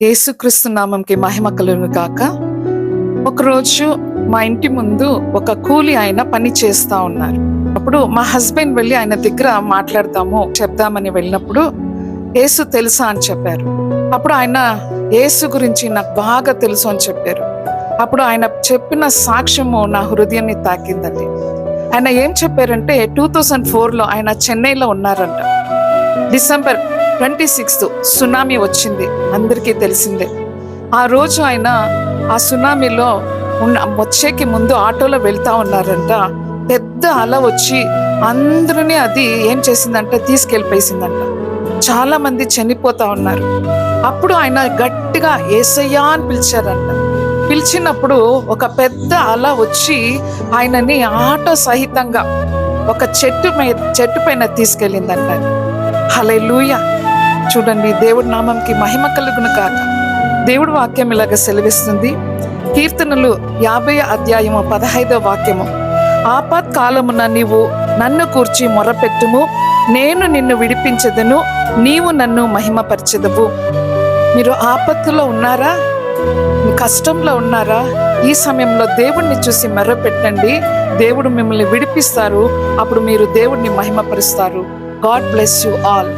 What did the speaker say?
యేసుక్రీస్తు నామంకి మహిమ కలుగును గాక. ఒకరోజు మా ఇంటి ముందు ఒక కూలి ఆయన పని చేస్తా ఉన్నారు. అప్పుడు మా హస్బెండ్ వెళ్ళి ఆయన దగ్గర చెప్దామని వెళ్ళినప్పుడు యేసు తెలుసా అని చెప్పారు. అప్పుడు ఆయన యేసు గురించి నాకు బాగా తెలుసు అని చెప్పారు. అప్పుడు ఆయన చెప్పిన సాక్ష్యము నా హృదయాన్ని తాకిందండి. ఆయన ఏం చెప్పారంటే 2004లో ఆయన చెన్నైలో ఉన్నారంట. డిసెంబర్ 26 సునామీ వచ్చింది, అందరికీ తెలిసిందే. ఆ రోజు ఆయన ఆ సునామీలో వచ్చేకి ముందు ఆటోలో వెళ్తా ఉన్నారంట. పెద్ద అల వచ్చి అందరినీ అది ఏం చేసిందంటే తీసుకెళ్ళిపోయిందంట. చాలా మంది చనిపోతా ఉన్నారు. అప్పుడు ఆయన గట్టిగా యేసయ్యా అని పిలిచారంట. పిలిచినప్పుడు ఒక పెద్ద అల వచ్చి ఆయనని ఆటో సహితంగా ఒక చెట్టు పైన తీసుకెళ్ళిందంట. హల్లెలూయా. చూడండి, దేవుడి నామంకి మహిమ కలుగును కాక. దేవుడి వాక్యం ఇలాగ సెలవిస్తుంది. కీర్తనలు 50వ అధ్యాయము 15వ వాక్యము. ఆపత్కాలమున నీవు నన్ను కూర్చి మొరపెట్టుము, నేను నిన్ను విడిపించెదను, నీవు నన్ను మహిమపరచెదవు. మీరు ఆపత్తులో ఉన్నారా? కష్టంలో ఉన్నారా? ఈ సమయంలో దేవుణ్ణి చూసి మొరపెట్టండి. దేవుడు మిమ్మల్ని విడిపిస్తారు. అప్పుడు మీరు దేవుడిని మహిమపరుస్తారు. God bless you all.